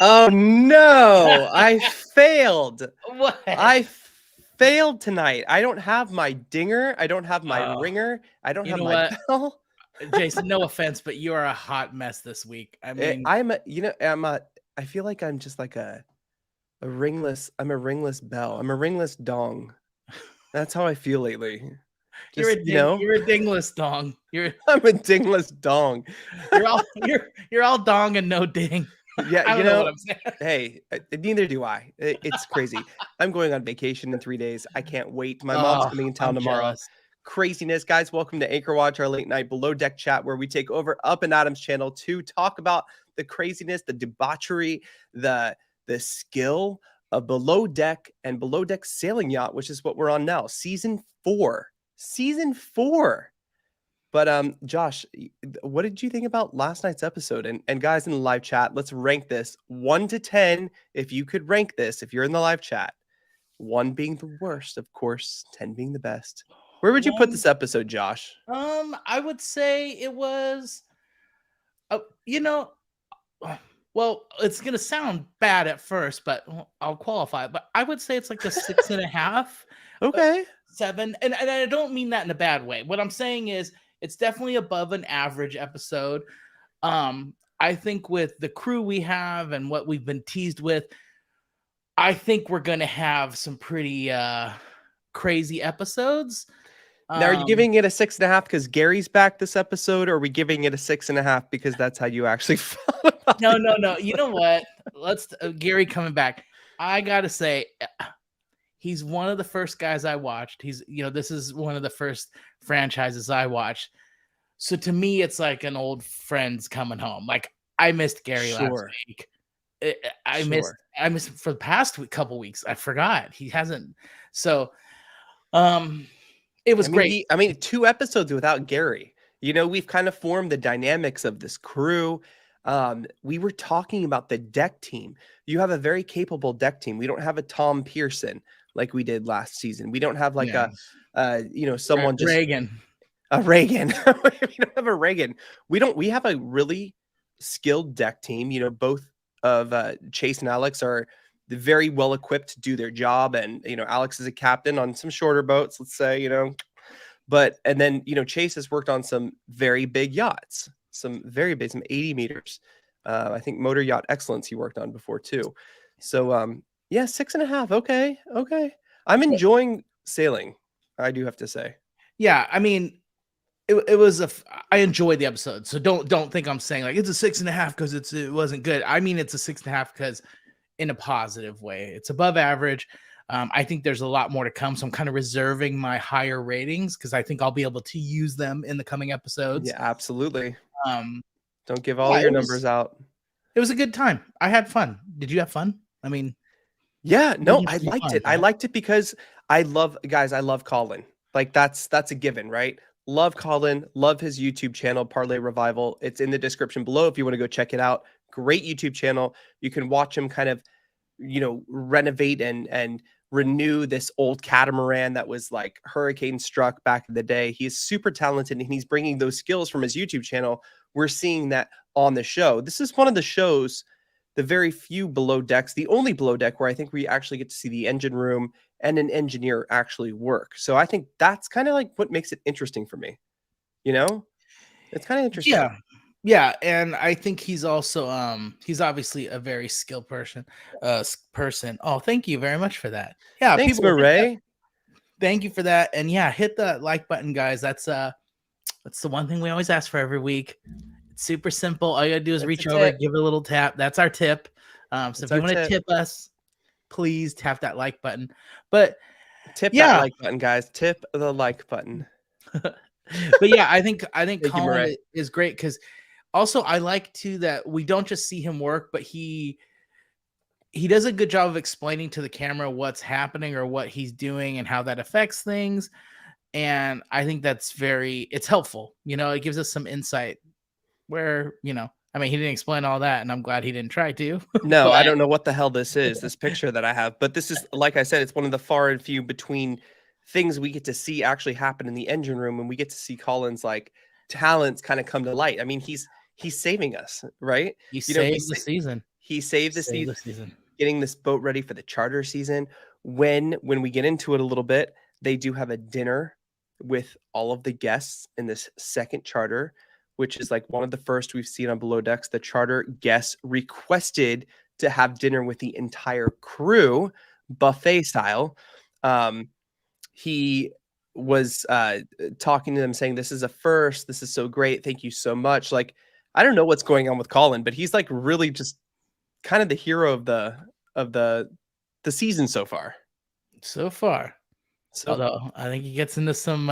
Oh no, I failed. What? I failed tonight. I don't have my dinger. I don't have my Oh, ringer. I don't you have know my what, bell. Jason? No offense, but you are a hot mess this week. I mean, I feel like I'm just like a ringless. I'm a ringless bell. I'm a ringless dong. That's how I feel lately. Just, you're a dingless dong. I'm a dingless dong. You're all dong and no ding. Yeah, I don't know what I'm saying. hey, neither do I. It's crazy. I'm going on vacation in 3 days. I can't wait. My mom's Oh, coming in town I'm tomorrow. jealous. Craziness. Guys, welcome to Anchor Watch, our late night below deck chat where we take over Up and Adam's channel to talk about the craziness, the debauchery, the skill of below deck and below deck sailing yacht, which is what we're on now. Season 4. Season 4. But Josh, what did you think about last night's episode? And guys in the live chat, let's rank this 1 to 10. If you could rank this, if you're in the live chat, 1 being the worst, of course, 10 being the best. Where would you put One, this episode, Josh? I would say it was, you know, well, it's gonna sound bad at first, but I'll qualify it. But I would say it's like the 6.5, Okay. 7, and I don't mean that in a bad way. What I'm saying is it's definitely above an average episode. I think with the crew we have and what we've been teased with, I think we're gonna have some pretty crazy episodes. Now, are you Um, giving it a 6.5 because Gary's back this episode, or are we giving it a 6.5 because that's how you actually felt about no, the no, no. You episode? know what? Let's Gary coming back. I gotta say, he's one of the first guys I watched. This is one of the first franchises I watched. So to me, it's like an old friend's coming home. Like I missed Gary last Sure. week. Sure. I missed him for the past couple weeks. I forgot he hasn't. So, um, it was great. I mean, 2 episodes without Gary. We've kind of formed the dynamics of this crew. We were talking about the deck team. You have a very capable deck team. We don't have a Tom Pearson like we did last season. We don't have like Yeah, someone just Reagan. a Reagan. We don't have a Reagan. We have a really skilled deck team. Both of Chase and Alex are very well equipped to do their job. And, Alex is a captain on some shorter boats, let's say, but, and then, Chase has worked on some very big yachts, some very big, some 80 meters. I think Motor Yacht Excellence he worked on before too. So, yeah, 6.5. Okay. Okay. I'm enjoying sailing. I do have to say. Yeah, I mean, it was I enjoyed the episode. So don't think I'm saying like it's a 6.5 because it wasn't good. I mean, it's a 6.5 because in a positive way, it's above average. I think there's a lot more to come. So I'm kind of reserving my higher ratings because I think I'll be able to use them in the coming episodes. Yeah, absolutely. Um, Don't give all yeah, your numbers out. it was a good time. I had fun. Did you have fun? I mean, Yeah, no, I pretty liked fun, it. I right? liked it because I love Colin. Like that's a given, right? Love Colin, love his YouTube channel, Parlay Revival. It's in the description below if you want to go check it out. Great YouTube channel. You can watch him kind of, renovate and renew this old catamaran that was like hurricane struck back in the day. He is super talented and he's bringing those skills from his YouTube channel. We're seeing that on the show. This is one of the shows, the very few below decks, the only below deck where I think we actually get to see the engine room and an engineer actually work. So I think that's kind of like what makes it interesting for me. It's kind of interesting. Yeah. Yeah, and I think he's also he's obviously a very skilled person. Oh, thank you very much for that. Yeah, Thanks, people hit that. Murray. Thank you for that. And yeah, hit the like button, guys. That's the one thing we always ask for every week. It's super simple. All you gotta do is It's a reach over, tip. give it a little tap. That's our tip. So It's if you our want to tip. tip us, please tap that like button. But Tip that yeah, like button, guys. Tip the like button. but yeah, I think Thank you, Colin Murray. is great because also I like too that we don't just see him work, but he does a good job of explaining to the camera what's happening or what he's doing and how that affects things. And I think that's it's helpful. It gives us some insight where, I mean, he didn't explain all that and I'm glad he didn't try to, No, I but don't know what the hell this is, this picture that I have, but this is, like I said, it's one of the far and few between things we get to see actually happen in the engine room, and we get to see Colin's like talents kind of come to light. I mean, he's saving us, right? he saved the He's season. He saved the Save season, the season. getting this boat ready for the charter season. When we get into it a little bit, they do have a dinner with all of the guests in this second charter, which is like one of the first we've seen on Below Decks. The charter guests requested to have dinner with the entire crew, buffet style. He was talking to them saying, "This is a first. This is so great. Thank you so much." Like, I don't know what's going on with Colin, but he's like really just kind of the hero of the season so far. So far. So Although I think he gets into some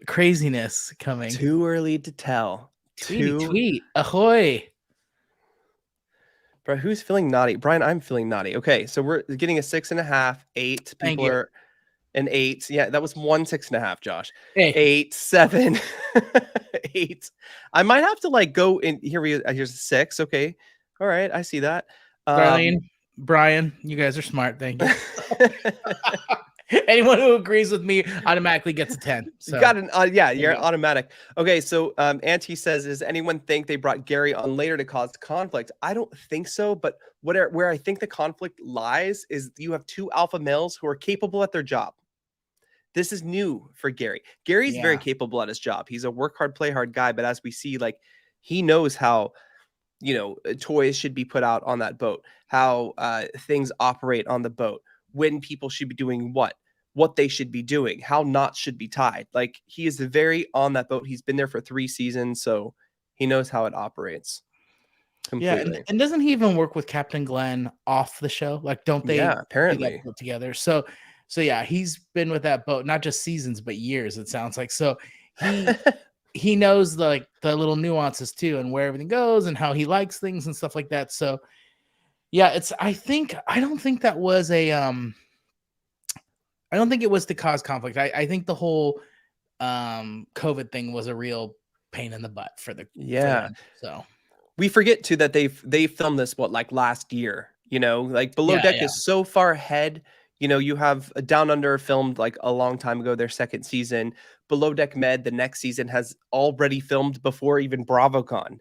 craziness coming. too early to tell. Tweet. Ahoy. Bro, who's feeling naughty? Brian, I'm feeling naughty. Okay, so we're getting a 6.5, 8. Thank People you. are an 8. Yeah, that was 1 6.5, Josh. Hey. 8, 7, 8. I might have to like go in here. Here's a 6. Okay. All right, I see that. Darlene, Brian, you guys are smart. Thank you. Anyone who agrees with me automatically gets a 10. So got an yeah, you're automatic. Okay, so Auntie says, does anyone think they brought Gary on later to cause conflict? I don't think so, but where I think the conflict lies is you have two alpha males who are capable at their job. This is new for Gary. Gary's very capable at his job. He's a work hard, play hard guy, but as we see, like, he knows how, you know, toys should be put out on that boat, how things operate on the boat, when people should be doing what they should be doing, how knots should be tied. Like, he is very on that boat. He's been there for 3 seasons, so he knows how it operates completely. Yeah, and doesn't he even work with Captain Glenn off the show? Like, don't they apparently put together? So yeah, he's been with that boat not just seasons but years, it sounds like. So he knows the little nuances too, and where everything goes and how he likes things and stuff like that. So yeah, I don't think that was a I don't think it was to cause conflict. I think the whole COVID thing was a real pain in the butt for them. So we forget too that they filmed this like last year, you know, like Below Deck is so far ahead. You know, you have Down Under filmed like a long time ago, their second season. Below Deck Med, the next season, has already filmed before even BravoCon.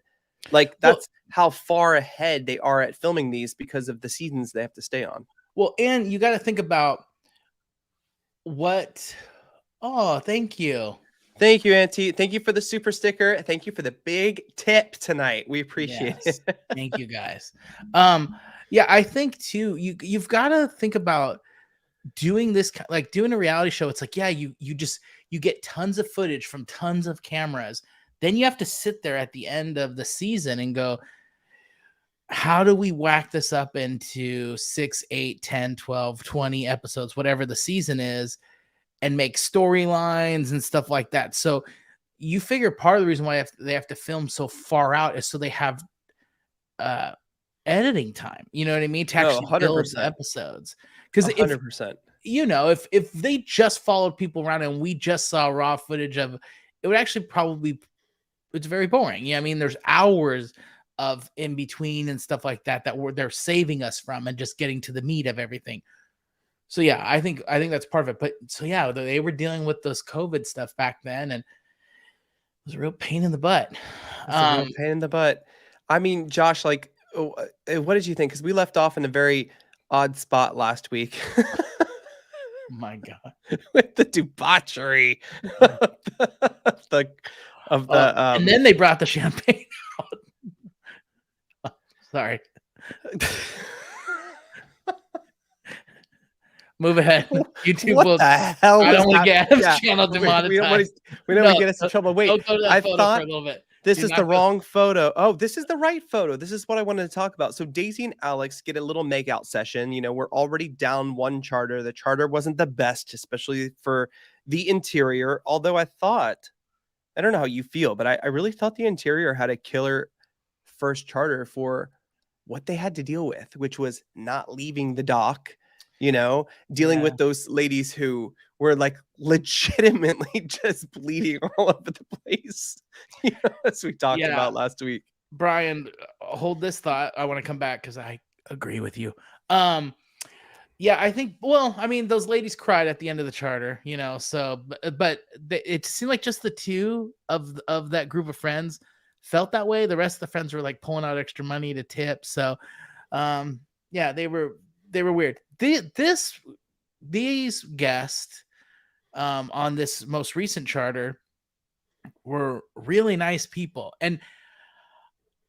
Like, that's how far ahead they are at filming these because of the seasons they have to stay on. Well, and you got to think about what. Oh, thank you. Thank you, Auntie. Thank you for the super sticker. Thank you for the big tip tonight. We appreciate it. Thank you, guys. Yeah, I think too, you've got to think about doing this, like doing a reality show. It's like, yeah, you get tons of footage from tons of cameras. Then you have to sit there at the end of the season and go, how do we whack this up into 6, 8, 10, 12, 20 episodes, whatever the season is, and make storylines and stuff like that. So you figure part of the reason why they have to film so far out is so they have editing time. You know what I mean? To actually build the episodes. Because 100%. You know, if they just followed people around and we just saw raw footage of it, would actually probably, it's very boring. Yeah, I mean, there's hours of in between and stuff like that they're saving us from and just getting to the meat of everything. So yeah, I think that's part of it. But so yeah, they were dealing with this COVID stuff back then, and it was a real pain in the butt. A real pain in the butt. I mean, Josh, like, what did you think? Because we left off in a very odd spot last week. My God, with the debauchery of the and then they brought the champagne out. Sorry. Move ahead. YouTube what the hell? I don't want to get his channel demonetized. We don't want to get us in trouble. Wait, don't go to that photo for a little bit. This is the wrong photo. Oh, this is the right photo. This is what I wanted to talk about. So Daisy and Alex get a little make-out session. You know, we're already down 1 charter. The charter wasn't the best, especially for the interior. Although I don't know how you feel, but I really thought the interior had a killer first charter for what they had to deal with, which was not leaving the dock, you know, dealing with those ladies who were like legitimately just bleeding all over the place, you know, as we talked about last week. Brian, hold this thought. I want to come back because I agree with you. Yeah, I think, well, I mean, those ladies cried at the end of the charter, you know, so, but it seemed like just the two of that group of friends felt that way. The rest of the friends were like pulling out extra money to tip. So, yeah, they were weird. These guests on this most recent charter were really nice people. And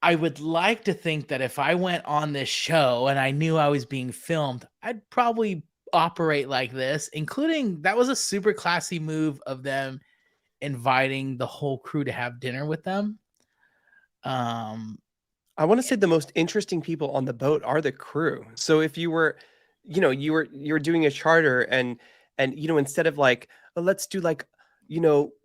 I would like to think that if I went on this show and I knew I was being filmed, I'd probably operate like this, including that was a super classy move of them inviting the whole crew to have dinner with them. I want to say the most interesting people on the boat are the crew. So if you were, you're doing a charter and instead of like, "Oh, let's do like,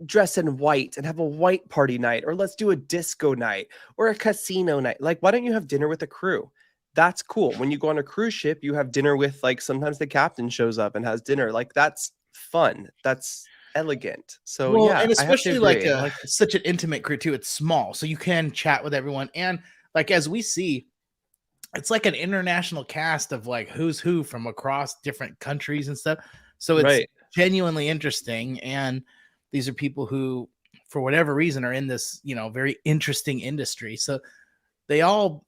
dress in white and have a white party night, or let's do a disco night or a casino night. Like, why don't you have dinner with the crew? That's cool. When you go on a cruise ship, you have dinner with like sometimes the captain shows up and has dinner. Like that's fun. That's elegant. So Well, yeah, and I have to especially like agree. I like such an intimate crew too. It's small, so you can chat with everyone. And like as we see, it's like an international cast of like who's who from across different countries and stuff. So it's right. genuinely interesting. And these are people who, for whatever reason, are in this, very interesting industry. So they all,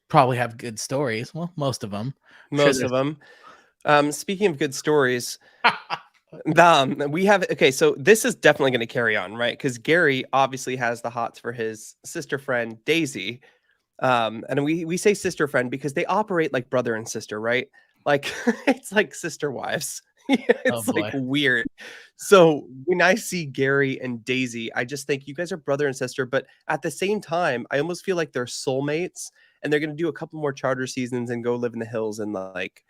probably have good stories. Well, most of them. I'm sure Most of there's them. Speaking of good stories, we have okay, so this is definitely going to carry on, right? Because Gary obviously has the hots for his sister friend Daisy. And we say sister friend because they operate like brother and sister, right? Like it's like sister wives. oh It's like boy. weird. So when I see Gary and Daisy, I just think you guys are brother and sister, but at the same time, I almost feel like they're soulmates and they're going to do a couple more charter seasons and go live in the hills in like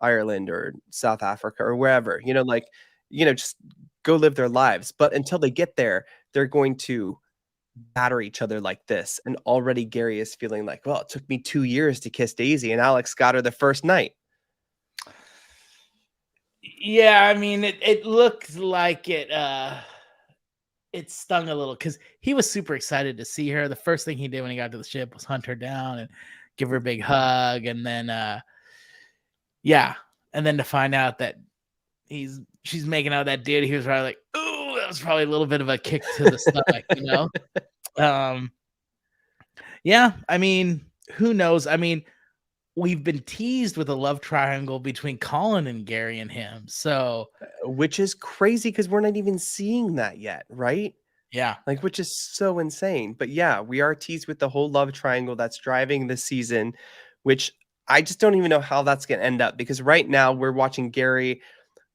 Ireland or South Africa or wherever, like, just go live their lives. But until they get there, they're going to batter each other like this. And already Gary is feeling like, well, it took me 2 years to kiss Daisy and Alex got her the first night. Yeah, I mean, it looked like it stung a little because he was super excited to see her. The first thing he did when he got to the ship was hunt her down and give her a big hug. And then yeah. And then to find out that she's making out with that dude, he was probably like, "Ooh, that was probably a little bit of a kick to the stomach," Yeah, I mean, who knows? I mean, we've been teased with a love triangle between Colin and Gary and him. So Which is crazy because we're not even seeing that yet, right? yeah. Like, which is so insane. But yeah, we are teased with the whole love triangle that's driving this season, which I just don't even know how that's going to end up because right now we're watching Gary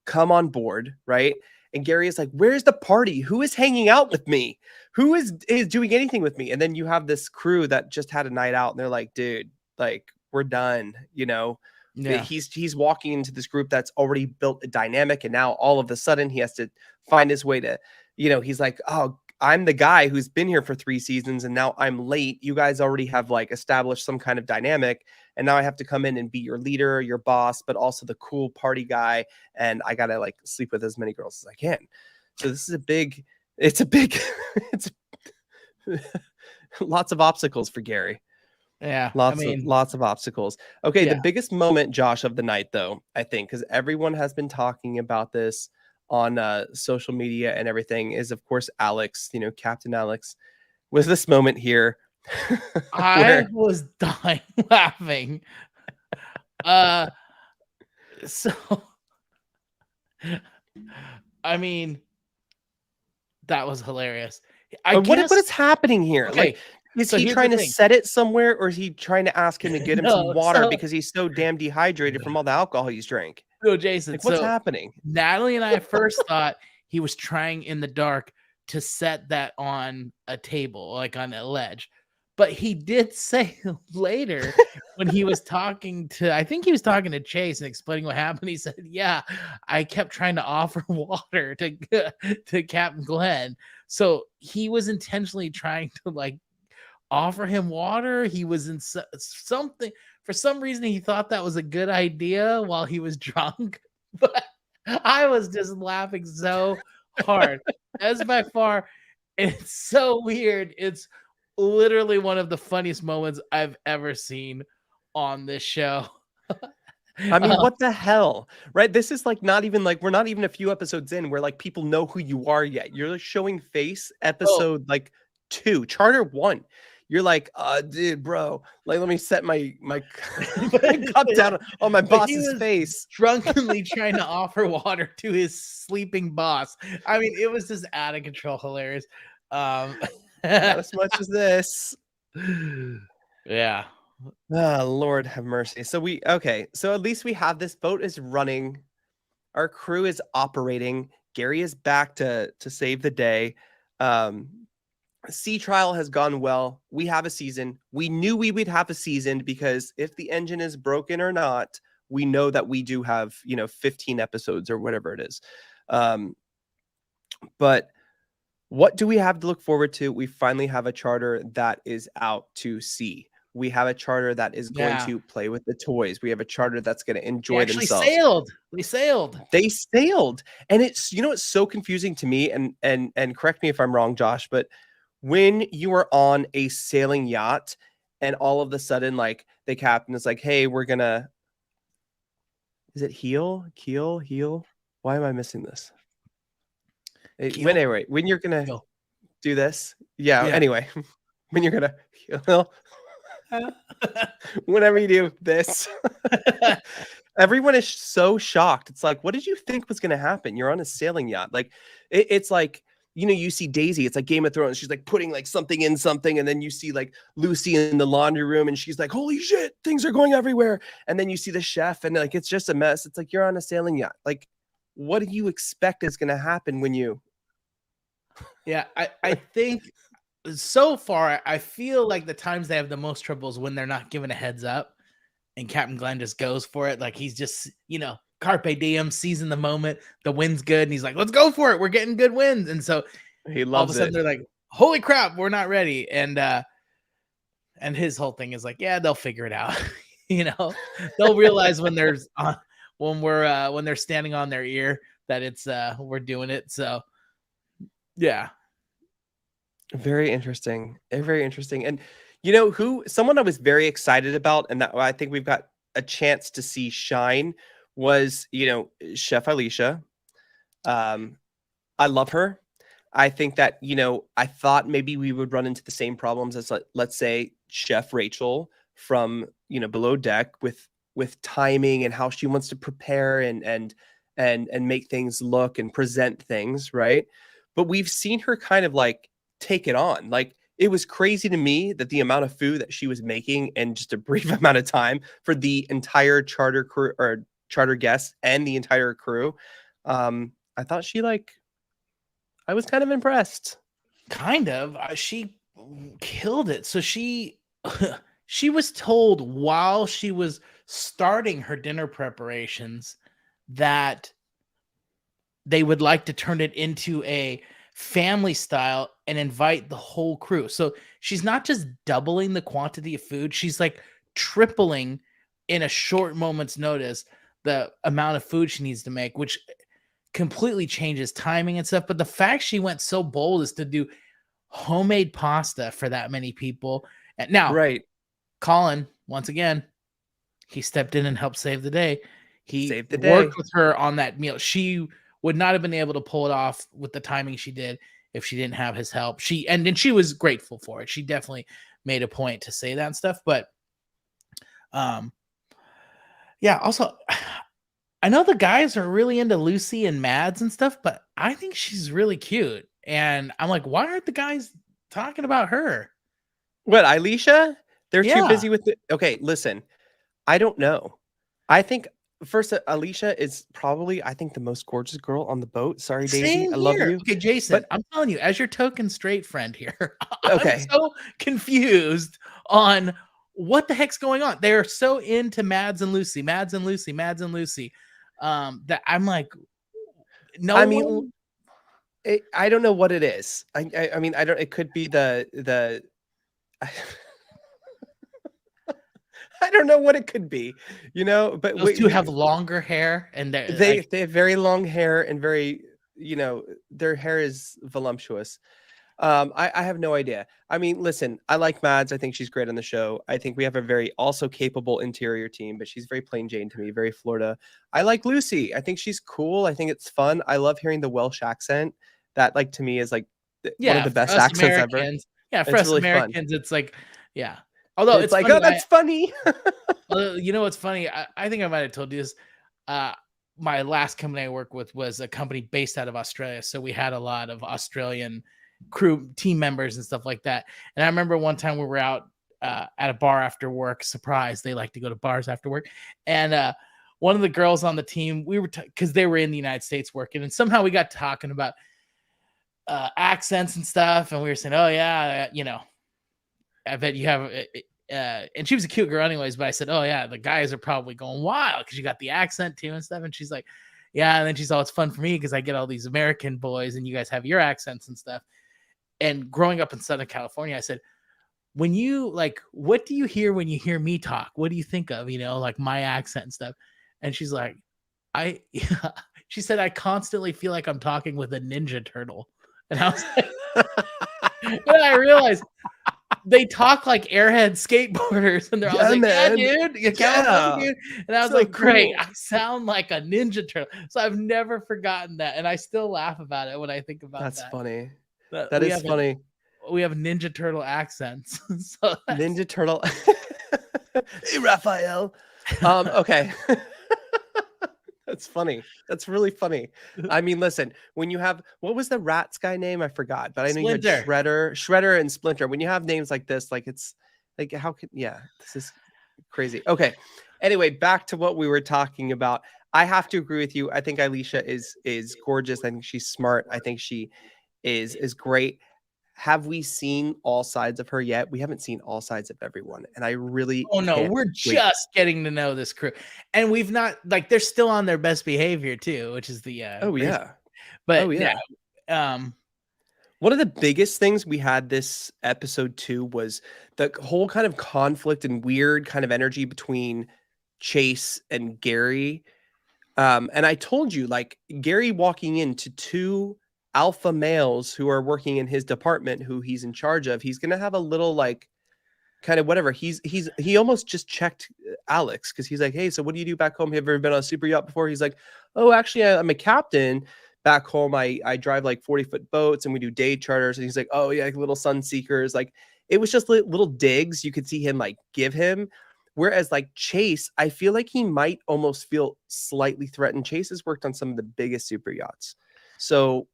come on board, right? And Gary is like, "Where's the party? Who is hanging out with me? Who is doing anything with me?" And then you have this crew that just had a night out and they're like, "Dude, like we're done. Yeah. He's walking into this group that's already built a dynamic and now all of a sudden he has to find his way to, he's like, "Oh, I'm the guy who's been here for 3 seasons and now I'm late. You guys already have like established some kind of dynamic and now I have to come in and be your leader, your boss, but also the cool party guy and I got to like sleep with as many girls as I can." So this is it's a big it's lots of obstacles for Gary. Yeah. I mean, Lots of obstacles. Okay, the yeah. biggest moment, Josh, of the night, though, I think, because everyone has been talking about this on social media and everything, is of course Alex. Captain Alex was this moment here I where was dying laughing. Uh so I mean, that was hilarious. I what guess is happening here? Like, okay. is So he here's the trying to thing. set it somewhere, or is he trying to ask him to get him some No, water so because he's so damn dehydrated from all the alcohol he's drank? no, Jason. Like, what's So happening? Natalie and I first thought he was trying in the dark to set that on a table, like on a ledge. But he did say later when he was talking to, I think he was talking to Chase and explaining what happened. He said, "Yeah, I kept trying to offer water to Captain Glenn." So he was intentionally trying to like offer him water. He was in something for some reason. He thought that was a good idea while he was drunk, but I was just laughing so hard. That's by far, it's so weird. It's literally one of the funniest moments I've ever seen on this show. I mean, what the hell, right? This is like not even like we're not even a few episodes in where like people know who you are yet. You're like showing face Oh, episode like 2, charter 1. You're like, dude, bro, like, let me set my cup down on my But he boss's was face. drunkenly trying to offer water to his sleeping boss. I mean, it was just out of control, hilarious. Not as much as this. Yeah. Oh, Lord have mercy. So so at least we have this boat is running. Our crew is operating. Gary is back to save the day. Sea trial has gone well. We have a season. We knew we would have a season because if the engine is broken or not, we know that we do have, 15 episodes or whatever it is. But what do we have to look forward to? We finally have a charter that is out to sea. We have a charter that is going Yeah. to play with the toys. We have a charter that's going to They enjoy actually themselves. sailed. They sailed. They sailed. And it's, it's so confusing to me, and correct me if I'm wrong, Josh, but when you are on a sailing yacht and all of a sudden, like, the captain is like, hey, we're gonna, is it heel? Why am I missing this? When you're gonna Keel. do this, yeah. Yeah. Anyway, when you're gonna heel, whenever you do this, everyone is so shocked. It's like, what did you think was going to happen? You're on a sailing yacht. Like, it's like, you see Daisy. It's like Game of Thrones. She's like putting like something in something. And then you see like Lucy in the laundry room and she's like, holy shit, things are going everywhere. And then you see the chef and like, it's just a mess. It's like, you're on a sailing yacht. Like, what do you expect is going to happen when you... Yeah. I think so far, I feel like the times they have the most trouble is when they're not given a heads up and Captain Glenn just goes for it. Like he's just, carpe diem, seizing the moment. The wind's good. And he's like, let's go for it. We're getting good winds. And so He all of a loves sudden it. they're like, holy crap, we're not ready. And his whole thing is like, yeah, they'll figure it out. They'll realize when there's when they're standing on their ear that it's we're doing it. So yeah. Very interesting. Very interesting. And someone I was very excited about, and that I think we've got a chance to see shine was, Chef Alicia. I love her. I think that, I thought maybe we would run into the same problems as, let's say, Chef Rachel from, Below Deck with timing and how she wants to prepare and make things look and present things, right? But we've seen her kind of like take it on. Like, it was crazy to me that the amount of food that she was making in just a brief amount of time for the entire charter crew or charter guests and the entire crew. I thought I was kind of impressed. Kind of. She killed it. So she she was told while she was starting her dinner preparations that they would like to turn it into a family style and invite the whole crew. So she's not just doubling the quantity of food, she's like tripling in a short moment's notice the amount of food she needs to make, which completely changes timing and stuff. But the fact she went so bold is to do homemade pasta for that many people. And now, Right. Colin, once again, he stepped in and helped save the day. He Saved the worked day. with her on that meal. She would not have been able to pull it off with the timing she did if she didn't have his help. And she was grateful for it. She definitely made a point to say that and stuff. But yeah, also I know the guys are really into Lucy and Mads and stuff, but I think she's really cute. And I'm like, why aren't the guys talking about her? What, Alicia? They're too Yeah. busy with it. Okay, listen. I don't know. I think first, Alicia is probably, I think, the most gorgeous girl on the boat. Sorry, Daisy. Same I love here. you. Okay, Jason, But I'm telling you, as your token straight friend here, I'm okay. so confused on what the heck's going on. They're so into Mads and Lucy, Mads and Lucy, Mads and Lucy, that I'm like, no. I mean, I don't know what it is. I mean, I don't. It could be the. I don't know what it could be, but those two have longer hair and they have very long hair and very, their hair is voluptuous. I have no idea. I mean, listen, I like Mads. I think she's great on the show. I think we have a very also capable interior team, but she's very plain Jane to me, very Florida. I like Lucy. I think she's cool. I think it's fun. I love hearing the Welsh accent. That, like, to me is like one of the best us accents ever. Americans, Yeah, for It's us really fun. Americans, it's like, yeah. Although It's it's like, funny, oh, that's funny. you know what's funny? I think I might have told you this. Uh, my last company I worked with was a company based out of Australia, so we had a lot of Australian crew team members and stuff like that. And I remember one time we were out at a bar after work. Surprise, they like to go to bars after work. And one of the girls on the team, we were because they were in the United States working, and somehow we got talking about accents and stuff, and we were saying, "Oh yeah, you know, I bet you have." And she was a cute girl, anyways. But I said, "Oh yeah, the guys are probably going wild because you got the accent too and stuff." And she's like, "Yeah." And then she's all, "It's fun for me because I get all these American boys, and you guys have your accents and stuff." And growing up in Southern California, I said, "When you like, what do you hear when you hear me talk? What do you think of? You know, like my accent and stuff." And she's like, "I," yeah. She said, "I constantly feel like I'm talking with a Ninja Turtle." And I was like, and I realized they talk like airhead skateboarders, and they're all Yeah, like, "Yeah, man. dude, you California, Yeah. dude." And I was So like, "Great, cool. I sound like a Ninja Turtle." So I've never forgotten that, and I still laugh about it when I think about That's that. funny. That That is funny. we have Ninja Turtle accents. So that's Ninja Turtle. Hey, Raphael. Okay. That's funny. That's really funny. I mean, listen, when you have what was the rats guy name? I forgot, but I know you had Splinter. Shredder, and Splinter. When you have names like this, like it's like how can yeah, this is crazy. Okay. Anyway, back to what we were talking about. I have to agree with you. I think Alicia is gorgeous. I think she's smart. I think she is great. Have we seen all sides of her yet? We haven't seen all sides of everyone, and I really Oh no, can't we're wait. just getting to know this crew. And we've not like they're still on their best behavior too, which is the Oh crazy. yeah. Oh But yeah, yeah. um One of the biggest things we had this episode 2 was the whole kind of conflict and weird kind of energy between Chase and Gary. And I told you, like, Gary walking into 2 alpha males who are working in his department, who he's in charge of, he's gonna have a little, like, kind of whatever. He almost just checked Alex because he's like, "Hey, so what do you do back home? Have you ever been on a super yacht before?" He's like, "Oh, actually, I'm a captain back home. I drive like 40-foot boats and we do day charters." And he's like, "Oh yeah, like little sun seekers." Like it was just little digs you could see him like give him. Whereas like Chase, I feel like he might almost feel slightly threatened. Chase has worked on some of the biggest super yachts, so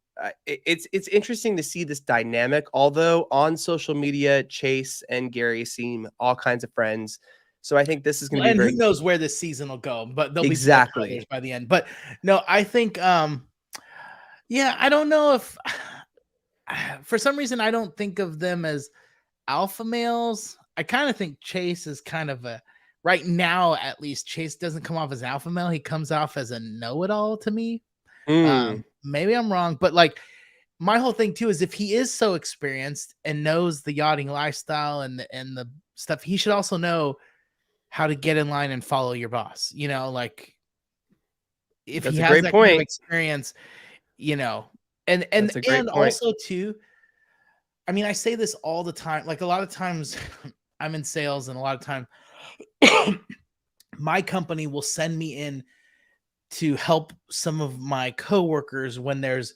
it's interesting to see this dynamic. Although on social media, Chase and Gary seem all kinds of friends, so I think this is going to be and who very knows where this season will go, but they'll be blood brothers exactly. by the end. But no, I think yeah, I don't know if for some reason I don't think of them as alpha males. I kind of think Chase is kind of a right now at least Chase doesn't come off as alpha male. He comes off as a know-it-all to me. Mm, Maybe I'm wrong, but like my whole thing too is if he is so experienced and knows the yachting lifestyle and the stuff, he should also know how to get in line and follow your boss. You know, like if he that's a has great that kind of point. experience, you know, and and That's a great and point. also too, I mean, I say this all the time. Like a lot of times I'm in sales and a lot of time my company will send me in to help some of my coworkers when there's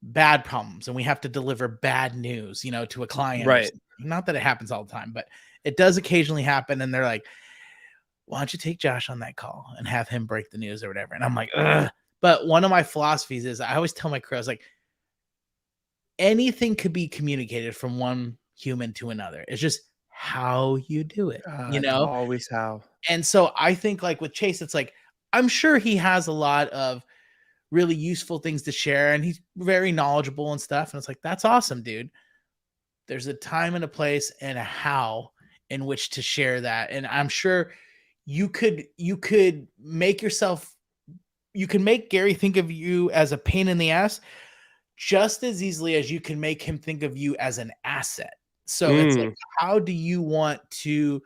bad problems and we have to deliver bad news, you know, to a client or Right. something. Not that it happens all the time, but it does occasionally happen. And they're like, why don't you take Josh on that call and have him break the news or whatever? And I'm like, ugh. But one of my philosophies is I always tell my crew, I was like, anything could be communicated from one human to another. It's just how you do it, you It's know? always how. And so I think like with Chase, it's like, I'm sure he has a lot of really useful things to share and he's very knowledgeable and stuff. And it's like, that's awesome, dude. There's a time and a place and a how in which to share that. And I'm sure you could make yourself you can make Gary think of you as a pain in the ass just as easily as you can make him think of you as an asset. So it's like, Mm. how do you want to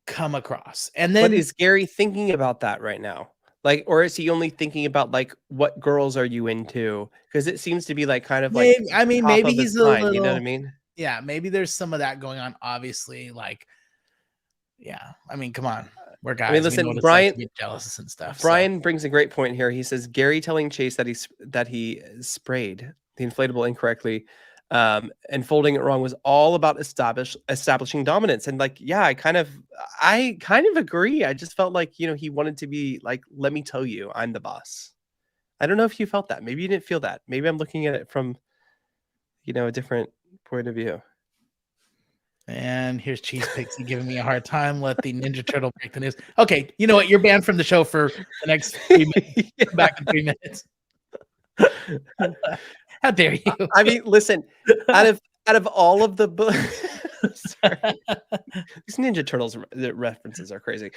come across? And But then is Gary thinking about that right now? Like, or is he only thinking about like what girls are you into? Because it seems to be like kind of like maybe I mean top maybe of his he's a mind. You know what I little mean? yeah, maybe there's some of that going on. Obviously, like yeah, I mean, come on. We're I mean, guys. We know what listen, it's like to get jealous and stuff. So Brian brings a great point here. He says Gary telling Chase that he sprayed the inflatable incorrectly. And folding it wrong was all about establishing dominance. And like, yeah, I kind of agree. I just felt like, you know, he wanted to be like, let me tell you, I'm the boss. I don't know if you felt that. Maybe you didn't feel that. Maybe I'm looking at it from, you know, a different point of view. And here's Cheese Pixie giving me a hard time. Let the Ninja Turtle break the news. Okay, you know what? You're banned from the show for the next 3 minutes. Yeah. Come back in 3 minutes. How dare you? I mean, listen, out of all of the these Ninja Turtles references are crazy.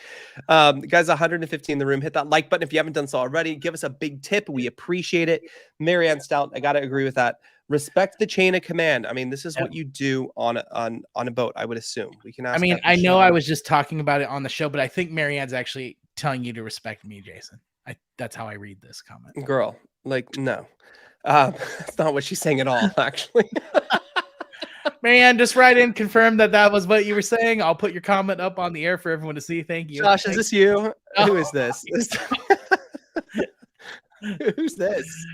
Guys, 150 in the room. Hit that like button if you haven't done so already. Give us a big tip. We appreciate it. Marianne Stout, I got to agree with that. Respect the chain of command. I mean, this is what you do on a boat, I would assume. We can ask. I mean, Captain I know Sean. I was just talking about it on the show, but I think Marianne's actually telling you to respect me, Jason. That's how I read this comment. Girl, like, no. That's not what she's saying at all, actually. Marianne, just write in, confirm that was what you were saying. I'll put your comment up on the air for everyone to see. Thank you. Josh, is this you? Who is this? Who's this?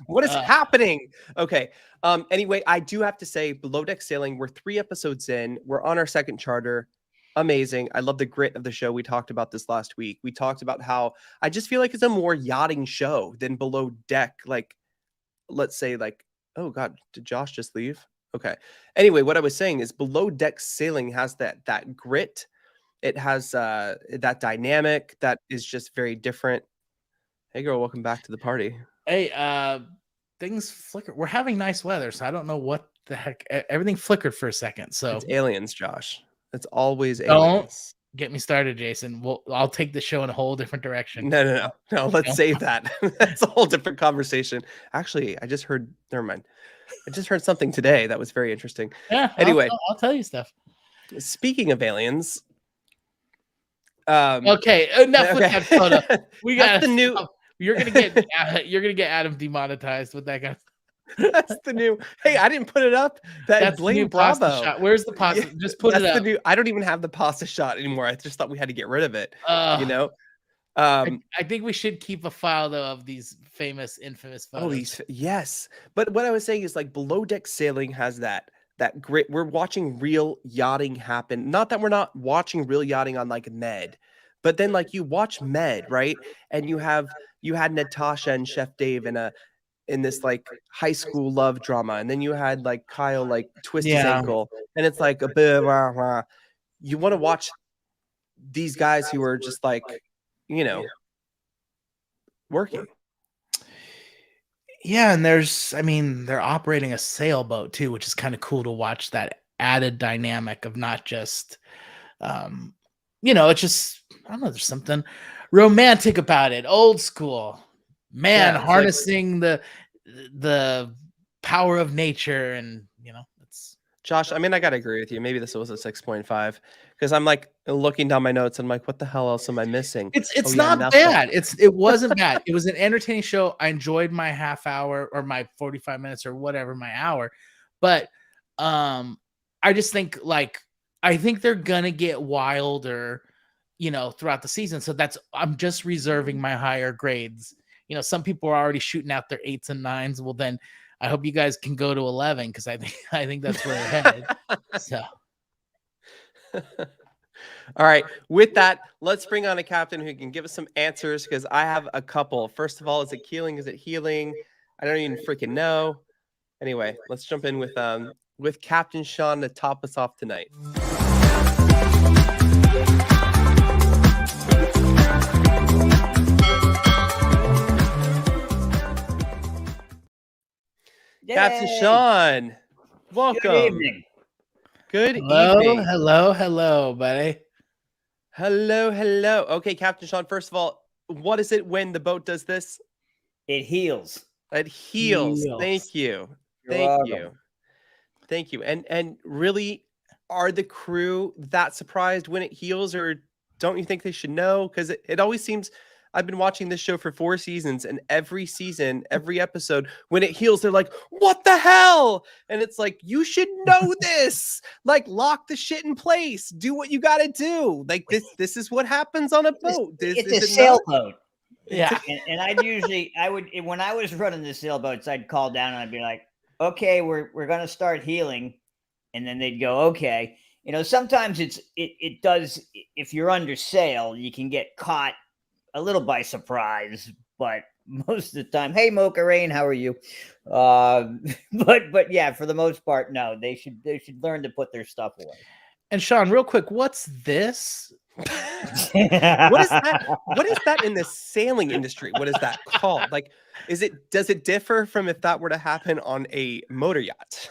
What is happening? Okay. Anyway, I do have to say, Below Deck Sailing, we're 3 episodes in. We're on our second charter. Amazing. I love the grit of the show. We talked about this last week. We talked about how I just feel like it's a more yachting show than Below Deck. Like, let's say, like, oh God, did Josh just leave? Okay. Anyway, what I was saying is Below Deck Sailing has that grit. It has that dynamic that is just very different. Hey girl, welcome back to the party. Hey, things flicker. We're having nice weather, so I don't know what the heck. Everything flickered for a second. So it's aliens, Josh. It's always aliens. Don't get me started, Jason. I'll take the show in a whole different direction. No. Let's save that. That's a whole different conversation. Actually, I just heard. Never mind. I just heard something today that was very interesting. Yeah. Anyway, I'll tell you stuff. Speaking of aliens. Okay. Enough with that photo. We got the new. You're gonna get Adam demonetized with that guy. That's the new. Hey, I didn't put it up. That's blame Bravo. Shot. Where's the pasta? Just put it up. The new. I don't even have the pasta shot anymore. I just thought we had to get rid of it. You know. I think we should keep a file though of these infamous photos. Yes. But what I was saying is like Below Deck Sailing has that grit. We're watching real yachting happen. Not that we're not watching real yachting on like Med, but then like you watch Med, right? And you had Natasha and Chef Dave in this like high school love drama, and then you had like Kyle like twist his ankle, and it's like a bit. You want to watch these guys who are just like, you know, working. Yeah, and they're operating a sailboat too, which is kind of cool to watch that added dynamic of not just, it's just, I don't know, there's something romantic about it, old school, man, harnessing like, the power of nature, and it's. Josh, I mean, I gotta agree with you. Maybe this was a 6.5 because I'm like looking down my notes. I'm like, what the hell else am I missing? It's not bad. It wasn't bad. It was an entertaining show. I enjoyed my half hour or my 45 minutes or whatever, my hour. But I just think I think they're gonna get wilder, throughout the season. So I'm just reserving my higher grades. Some people are already shooting out their 8s and 9s. Well, then I hope you guys can go to 11 because I think that's where they're headed. So. All right. With that, let's bring on a captain who can give us some answers because I have a couple. First of all, is it keeling? Is it healing? I don't even freaking know. Anyway, let's jump in with Captain Sean to top us off tonight. Yay. Captain Sean, welcome. Good evening. Good evening. Hello, buddy. Hello. Okay, Captain Sean, first of all, what is it when the boat does this? It heals. It heals. Thank you. Thank you. And really, are the crew that surprised when it heals, or don't you think they should know? Because it always seems... I've been watching this show for 4 seasons, and every season, every episode, when it heals, they're like, what the hell? And it's like, you should know this. Like, lock the shit in place. Do what you got to do. Like, this is what happens on a boat. It's a sailboat. Yeah. And when I was running the sailboats, I'd call down and I'd be like, okay, we're gonna start healing, and then they'd go, okay. Sometimes it does. If you're under sail, you can get caught a little by surprise, but most of the time, hey, Mocha Rain, how are you? But yeah, for the most part, no, they should learn to put their stuff away. And Sean, real quick, what's this? What is that? What is that in the sailing industry? What is that called? Like, does it differ from if that were to happen on a motor yacht?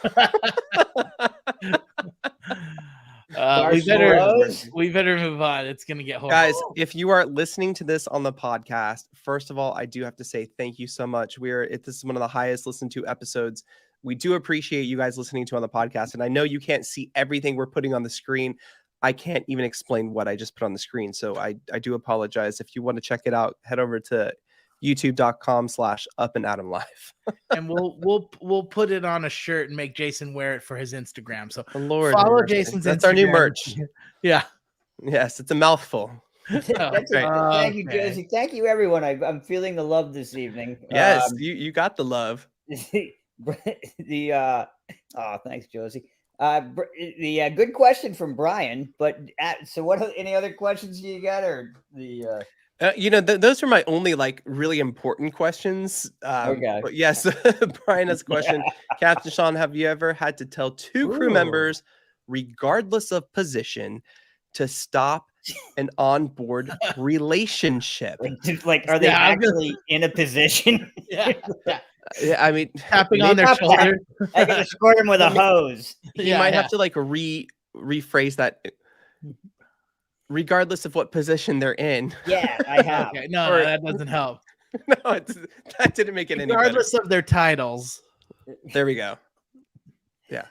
We better move on. It's gonna get horrible. Guys, if you are listening to this on the podcast, first of all, I do have to say thank you so much. This is one of the highest listened to episodes. We do appreciate you guys listening to on the podcast. And I know you can't see everything we're putting on the screen. I can't even explain what I just put on the screen. So I do apologize. If you want to check it out, head over to youtube.com/upandadamlive. And we'll put it on a shirt and make Jason wear it for his Instagram. So Lord, follow Jason's That's Instagram. our new merch. Yeah. Yes, it's a mouthful. Thank you, Josie. Thank you, everyone. I'm feeling the love this evening. Yes, you got the love. Thanks, Josie. The good question from Brian. But so, any other questions you got, or the? Those are my only really important questions. Okay. But yes, Brian has a question. Captain Sean, have you ever had to tell two crew members, regardless of position, to stop an onboard relationship? Are they actually in a position? Yeah. I mean, tapping on their shoulder. I gotta squirt them with a hose. You might have to rephrase that. Regardless of what position they're in. Yeah, I have. Okay. No, that doesn't help. No, that didn't make it any better. Regardless of their titles. There we go. Yeah.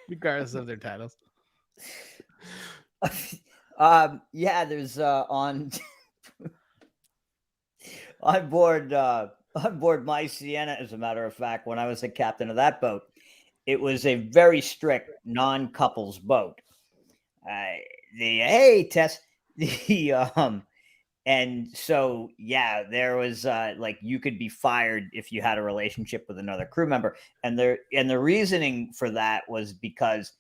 Regardless of their titles. There's on board my Sienna, as a matter of fact, when I was the captain of that boat, it was a very strict non-couples boat. Tess, and so there was you could be fired if you had a relationship with another crew member, and the reasoning for that was because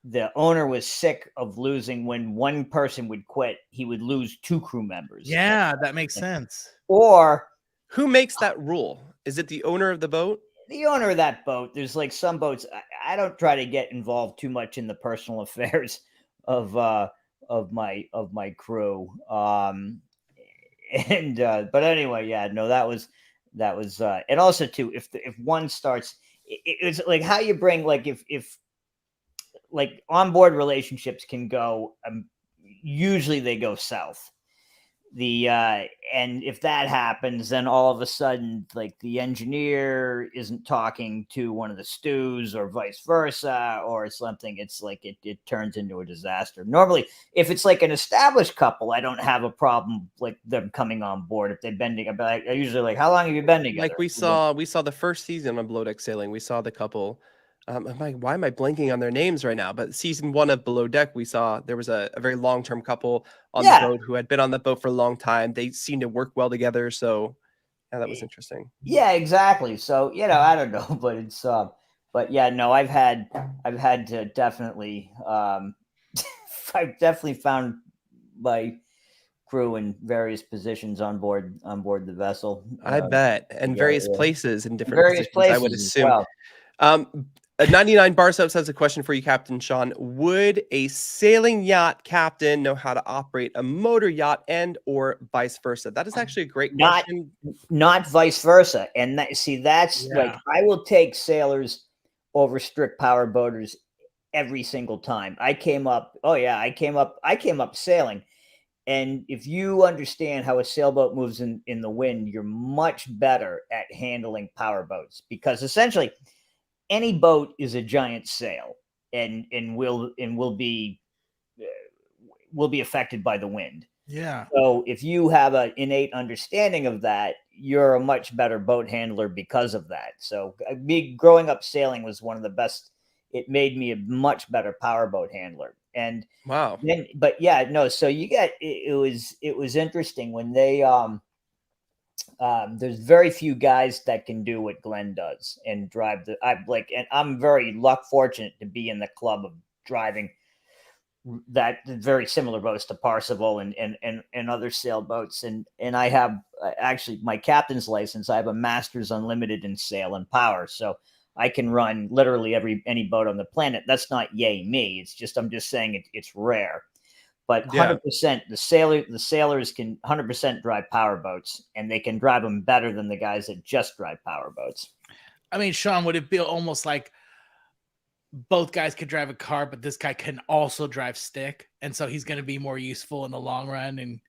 the owner was sick of losing. When one person would quit, he would lose two crew members. Yeah, that makes sense. Or who makes that rule? Is it the owner of the boat? The owner of that boat. There's some boats. I don't try to get involved too much in the personal affairs of my crew. But anyway, that was and also too, if one starts, it's how you bring, if onboard relationships can go, usually they go south. And if that happens, then all of a sudden, the engineer isn't talking to one of the stews, or vice versa, or something. It's it turns into a disaster. Normally, if it's an established couple, I don't have a problem them coming on board if they've been together. I usually how long have you been together? We saw the first season of Below Deck Sailing. We saw the couple. Why am I blanking on their names right now? But season 1 of Below Deck, we saw there was a very long-term couple on the boat who had been on the boat for a long time. They seemed to work well together. So that was interesting. Yeah, exactly. So, I don't know, but it's, but no, I've had to definitely, I've definitely found my crew in various positions on board the vessel. I bet. And various places in different various positions, I would assume. Well. 99 Bar Subs has a question for you, Captain Sean. Would a sailing yacht captain know how to operate a motor yacht, and or vice versa? That is actually a great question. Not vice versa. And that's I will take sailors over strict power boaters every single time. I came up sailing. And if you understand how a sailboat moves in the wind, you're much better at handling power boats, because essentially any boat is a giant sail and will be affected by the wind. Yeah. So if you have an innate understanding of that, you're a much better boat handler because of that. So me growing up sailing was one of the best. It made me a much better powerboat handler. And wow. So you get, it was interesting when they There's very few guys that can do what Glenn does and drive and I'm very fortunate to be in the club of driving that very similar boats to Parsival and other sailboats. And I have actually my captain's license. I have a master's unlimited in sail and power. So I can run literally any boat on the planet. That's not yay me. It's just, I'm just saying it's rare. But 100%, the sailors can 100% drive power boats, and they can drive them better than the guys that just drive power boats. I mean, Sean, would it be almost like both guys could drive a car, but this guy can also drive stick, and so he's going to be more useful in the long run? And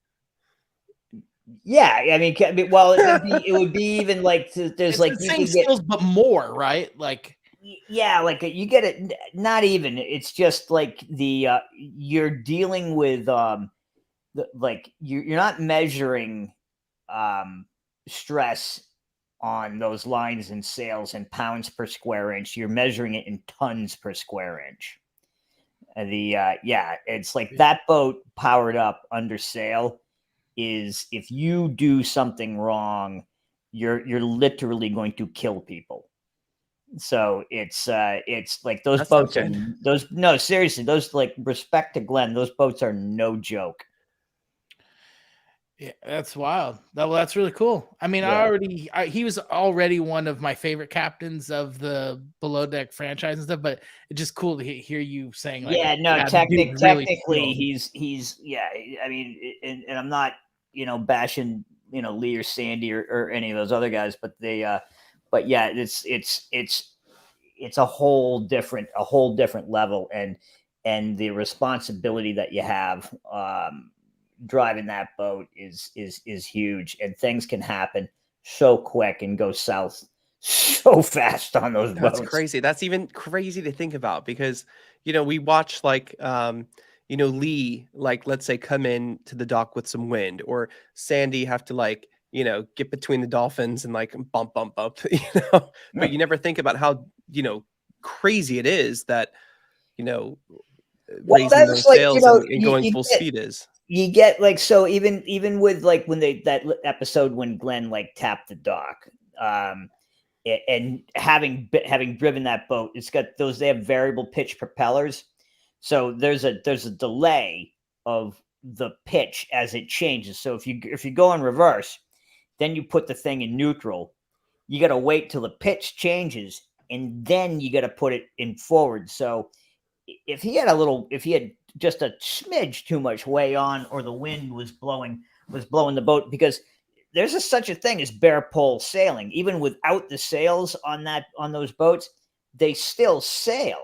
yeah, I mean, well, it would be even like there's it's like the same skills, but more, right? Like, yeah, like you get it. Not even. It's just like you're dealing with like you're not measuring stress on those lines and sails in pounds per square inch. You're measuring it in tons per square inch. It's like that boat powered up under sail is, if you do something wrong, you're literally going to kill people. So it's like those That's boats are no, seriously, those, like, respect to Glenn, those boats are no joke. yeah, that's wild. That's really cool. I mean, Yeah. he was already one of my favorite captains of the Below Deck franchise and stuff, but it's just cool to hear you saying, like, Yeah, no, the dude really technically skilled. he's yeah, I mean, and I'm not, bashing, Lee or Sandy or any of those other guys, but but yeah, it's a whole different level, and the responsibility that you have driving that boat is huge, and things can happen so quick and go south so fast on those boats. That's crazy. That's even crazy to think about, because, we watch, like, Lee, like, let's say, come in to the dock with some wind, or Sandy have to, like, get between the dolphins and, like, bump, but you never think about how, crazy it is that, Well, raising that's those like, sails and going full speed is. you get, like, so even with, like, when that episode when Glenn, like, tapped the dock, and having driven that boat, it's got they have variable pitch propellers, so there's a delay of the pitch as it changes. So if you go in reverse, then you put the thing in neutral, you got to wait till the pitch changes, and then you got to put it in forward. So if he had just a smidge too much way on, or the wind was blowing the boat, because there's such a thing as bare pole sailing. Even without the sails on those boats, they still sail,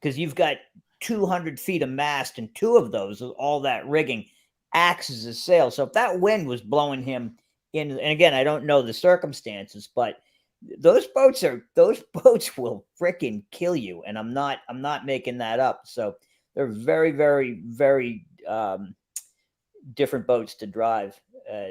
because you've got 200 feet of mast, and two of those, all that rigging, acts as a sail. So if that wind was blowing him in, and again, I don't know the circumstances, but those boats will freaking kill you, and I'm not making that up. So they're very, very, very different boats to drive.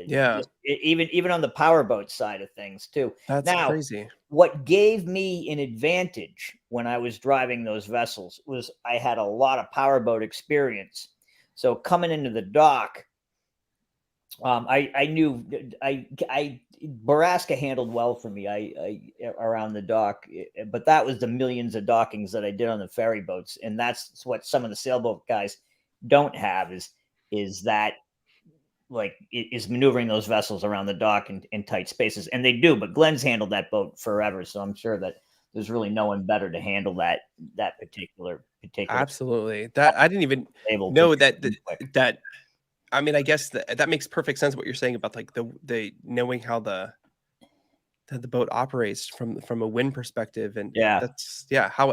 Yeah, Even on the power boat side of things too. that's Now, crazy. what gave me an advantage when I was driving those vessels was I had a lot of powerboat experience. So coming into the dock, I knew Baraska handled well for me. I around the dock, but that was the millions of dockings that I did on the ferry boats, and that's what some of the sailboat guys don't have is that, like, is maneuvering those vessels around the dock in tight spaces, and they do. But Glenn's handled that boat forever, so I'm sure that there's really no one better to handle that particular. Absolutely. That I didn't even know that. I mean, I guess that makes perfect sense what you're saying about, like, the knowing how the boat operates from a wind perspective, and Yeah. that's how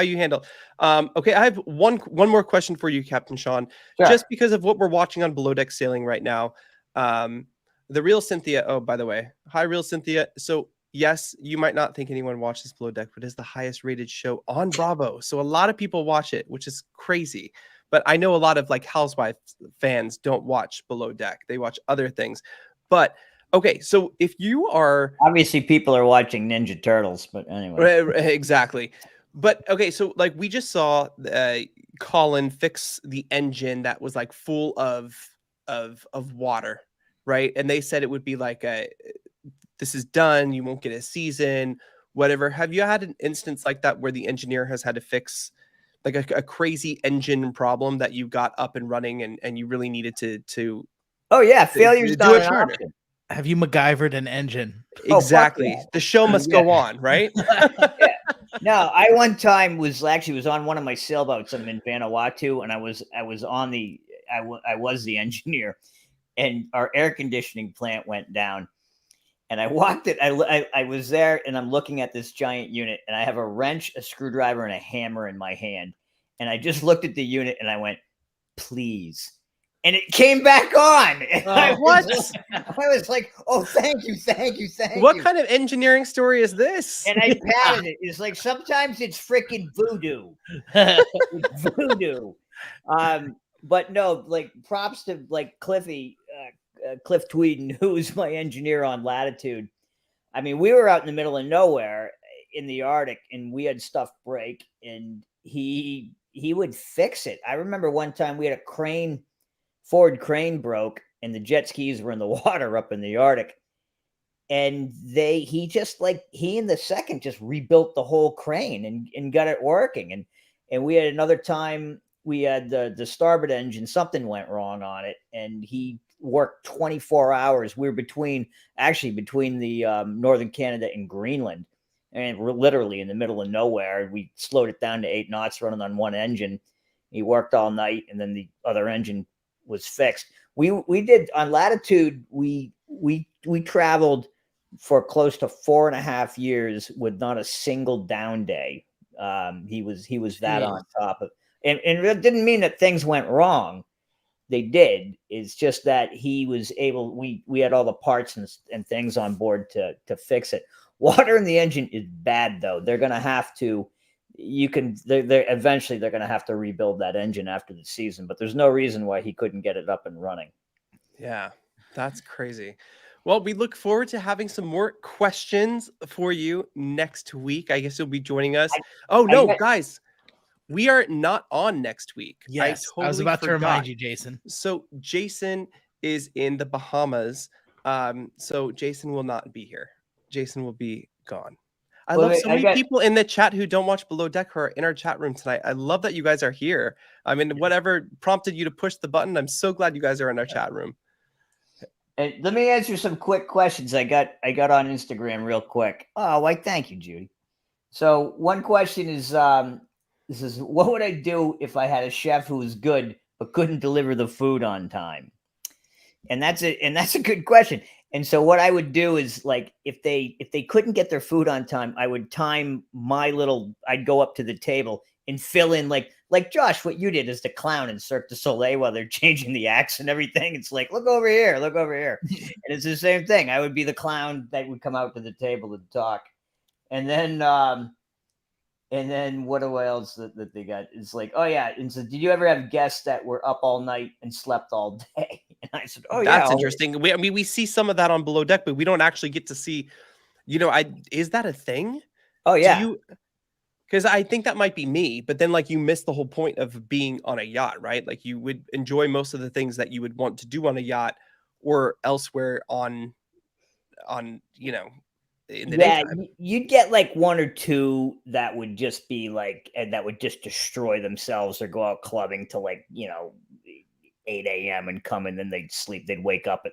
you handle. Okay, I have one more question for you, Captain Sean. Sure. Just because of what we're watching on Below Deck Sailing right now, the Real Cynthia. Oh, by the way, hi, Real Cynthia. So yes, you might not think anyone watches Below Deck, but it's the highest rated show on Bravo. So a lot of people watch it, which is crazy. But I know a lot of, like, Housewives fans don't watch Below Deck. They watch other things. But okay, so if you are, Obviously, people are watching Ninja Turtles, but anyway. exactly. But okay, so, like, we just saw Colin fix the engine that was, like, full of water, right? And they said it would be like this is done, you won't get a season, whatever. Have you had an instance like that where the engineer has had to fix like a crazy engine problem that you got up and running and you really needed to Oh yeah, failure's do not it an harder? option. Have you MacGyvered an engine? Oh, fuck Exactly. yeah. The show must Yeah. go on, right? Yeah. No, I one time was on one of my sailboats. I'm in Vanuatu, and I was the engineer, and our air conditioning plant went down. And I walked it. I was there, and I'm looking at this giant unit, and I have a wrench, a screwdriver, and a hammer in my hand. And I just looked at the unit, and I went, "Please." And it came back on. And I was like, "Oh, thank you. What kind of engineering story is this? And I patted it. It's like sometimes it's freaking voodoo. It's voodoo. But no, like props to like Cliff Tweeden, who was my engineer on Latitude. I mean, we were out in the middle of nowhere in the Arctic, and we had stuff break, and he would fix it. I remember one time we had a forward crane broke, and the jet skis were in the water up in the Arctic. And he in the second just rebuilt the whole crane and got it working. And we had another time we had the starboard engine, something went wrong on it, and he worked 24 hours. We were between the northern Canada and Greenland, and we're literally in the middle of nowhere. We slowed it down to 8 knots running on one engine. He worked all night, and then the other engine was fixed. We did on Latitude, we traveled for close to 4.5 years with not a single down day. He was that on top of, and it didn't mean that things went wrong. They did. It's just that he was able. We had all the parts and things on board to fix it. Water in the engine is bad though. They're gonna have to. Eventually they're gonna have to rebuild that engine after the season. But there's no reason why he couldn't get it up and running. Yeah, that's crazy. Well, we look forward to having some more questions for you next week. I guess you'll be joining us. Guys, we are not on next week. Yes, I was about to remind you, Jason. So Jason is in the Bahamas. So Jason will not be here. Jason will be gone. I love so many people in the chat who don't watch Below Deck who are in our chat room tonight. I love that you guys are here. I mean, whatever prompted you to push the button, I'm so glad you guys are in our chat room. And let me answer some quick questions I got on Instagram real quick. Oh, why? Thank you, Judy. So one question is, this is, what would I do if I had a chef who was good but couldn't deliver the food on time? And that's a good question. And so what I would do is, like, if they couldn't get their food on time, I would time I'd go up to the table and fill in like Josh, what you did as the clown in Cirque du Soleil while they're changing the acts and everything. It's like, look over here. And it's the same thing. I would be the clown that would come out to the table and talk. And then what else that they got? It's like, oh yeah. And so, did you ever have guests that were up all night and slept all day? And I said, oh yeah, that's interesting. We see some of that on Below Deck, but we don't actually get to see. Is that a thing? Oh yeah. Because I think that might be me, but then like you miss the whole point of being on a yacht, right? Like you would enjoy most of the things that you would want to do on a yacht or elsewhere on in the daytime. You'd get like one or two that would just be like, and that would just destroy themselves or go out clubbing till 8 a.m. and come, and then they'd sleep. They'd wake up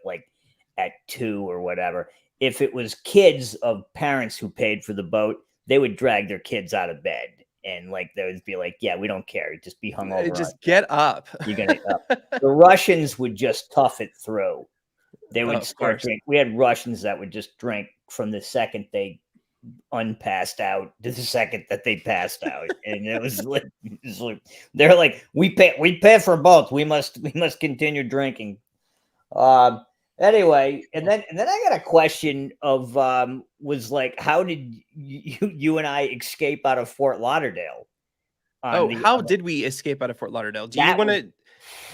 at 2 or whatever. If it was kids of parents who paid for the boat, they would drag their kids out of bed, and they would be like, yeah, we don't care. Just be hungover. Just get up. You're going to get up. The Russians would just tough it through. They would start drinking. We had Russians that would just drink from the second they unpassed out to the second that they passed out. And it was like, they're like, we pay for both. We must continue drinking. Anyway, and then I got a question of was like, how did you and I escape out of Fort Lauderdale? How did we escape out of Fort Lauderdale? Do you want to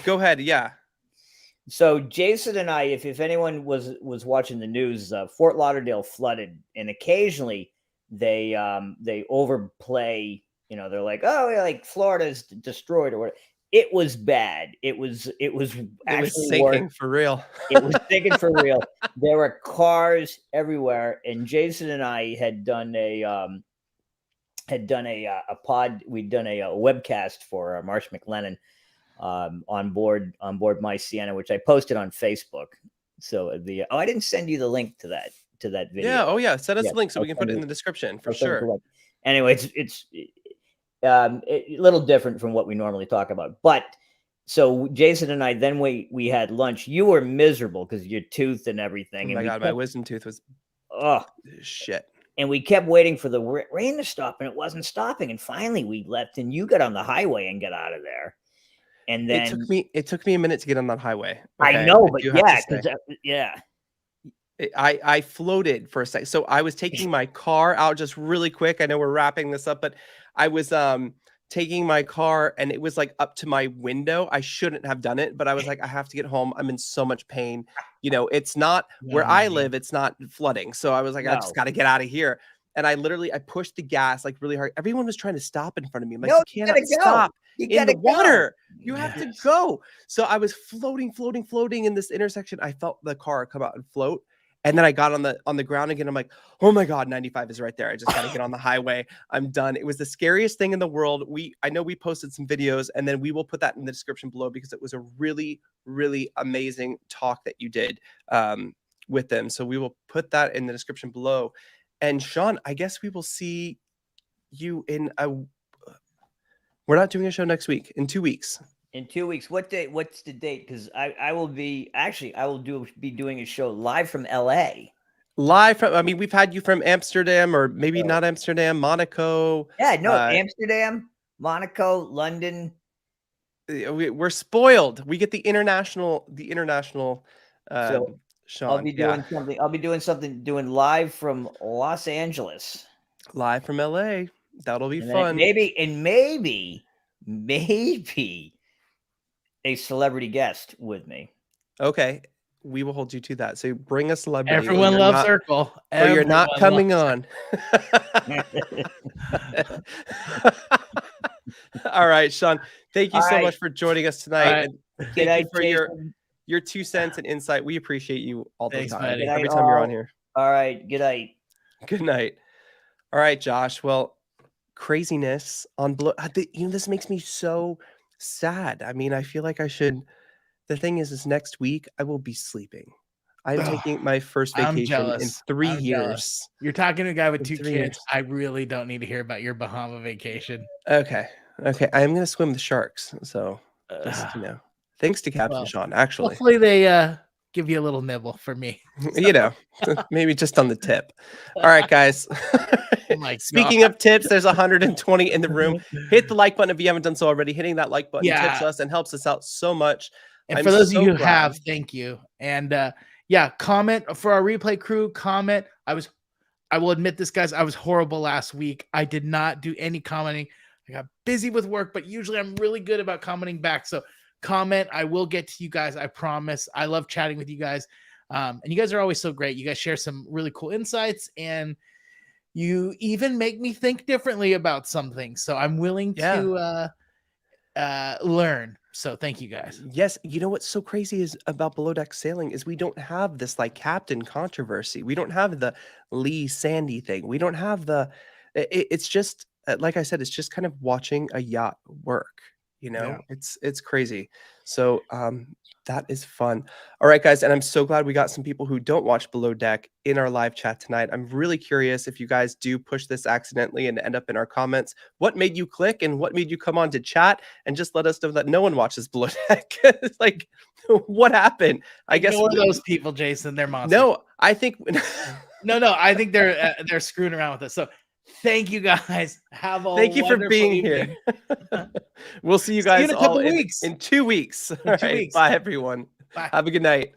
go ahead? Yeah. So Jason and I, if anyone was watching the news, Fort Lauderdale flooded, and occasionally they overplay. They're like, oh, yeah, like Florida's destroyed or whatever. it was bad. It was actually sinking for real. It was sinking for real. There were cars everywhere, and Jason and I had done a pod. We'd done a webcast for Marsh McLennan on board my Sienna, which I posted on Facebook. So I didn't send you the link to that video. Yeah. Oh yeah. Send us a link so we can put it in the description for sure. Anyway, it's a little different from what we normally talk about. But so Jason and I, then we had lunch. You were miserable because your tooth and everything. Oh my God, my wisdom tooth was shit. And we kept waiting for the rain to stop, and it wasn't stopping. And finally, we left, and you got on the highway and got out of there. And then it took me a minute to get on that highway. Okay? I know, but I floated for a second. So I was taking my car out just really quick. I know we're wrapping this up, but I was taking my car and it was like up to my window. I shouldn't have done it, but I was like, I have to get home. I'm in so much pain. You know, it's not where I live. It's not flooding. So I was like, I just got to get out of here. And I pushed the gas like really hard. Everyone was trying to stop in front of me. I'm like, you cannot stop in the water. You have to go. So I was floating in this intersection. I felt the car come out and float. And then I got on the ground again. I'm like, oh my God, 95 is right there. I just got to get on the highway. I'm done. It was the scariest thing in the world. I know we posted some videos, and then we will put that in the description below because it was a really, really amazing talk that you did with them. So we will put that in the description below. And Sean, I guess we will see you we're not doing a show next week, in 2 weeks. In 2 weeks. What day? What's the date? Because I will be doing a show live from LA. Live from, I mean, we've had you from Amsterdam, or maybe not Amsterdam, Monaco. Yeah, no, Amsterdam, Monaco, London. We're spoiled. We get the international. So Sean, I'll be doing something. I'll be doing live from Los Angeles. Live from LA. That'll be fun. Maybe a celebrity guest with me. Okay, we will hold you to that. So bring a celebrity. Everyone loves Circle. Oh, you're not coming on. All right, Sean. Thank you so much for joining us tonight. And thank you for your 2 cents and insight. We appreciate you all the time. Every time you're on here. All right. Good night. Good night. All right, Josh. Well, craziness on this makes me so sad. I mean, I feel like I should. The thing is next week I will be sleeping. I'm taking my first vacation in 3 years. Jealous. You're talking to a guy with 2 kids. I really don't need to hear about your Bahama vacation. Okay. I am gonna swim the sharks. So just, thanks to Captain Sean. Actually, hopefully they give you a little nibble for me. Maybe just on the tip. All right, guys. Speaking of tips, there's 120 in the room. Hit the like button if you haven't done so already. Hitting that like button tips us and helps us out so much. And for those of you who have, thank you. And comment for our replay crew. Comment. I will admit this, guys. I was horrible last week. I did not do any commenting. I got busy with work, but usually I'm really good about commenting back. So comment. I will get to you guys. I promise. I love chatting with you guys. And you guys are always so great. You guys share some really cool insights, and you even make me think differently about something. So I'm willing to learn. So thank you guys. Yes. You know what's so crazy is about Below Deck Sailing is we don't have this like captain controversy. We don't have the Lee Sandy thing. We don't have it's just, like I said, it's just kind of watching a yacht work. It's crazy. So that is fun. All right, guys. And I'm so glad we got some people who don't watch Below Deck in our live chat tonight. I'm really curious if you guys do push this accidentally and end up in our comments. What made you click and what made you come on to chat? And just let us know that no one watches Below Deck. It's like, what happened? I guess those people, Jason, they're monsters. No, I think I think they're screwing around with us. So thank you guys. Thank you for being here. We'll see you guys all in 2 weeks. All right. Bye, everyone. Bye. Have a good night.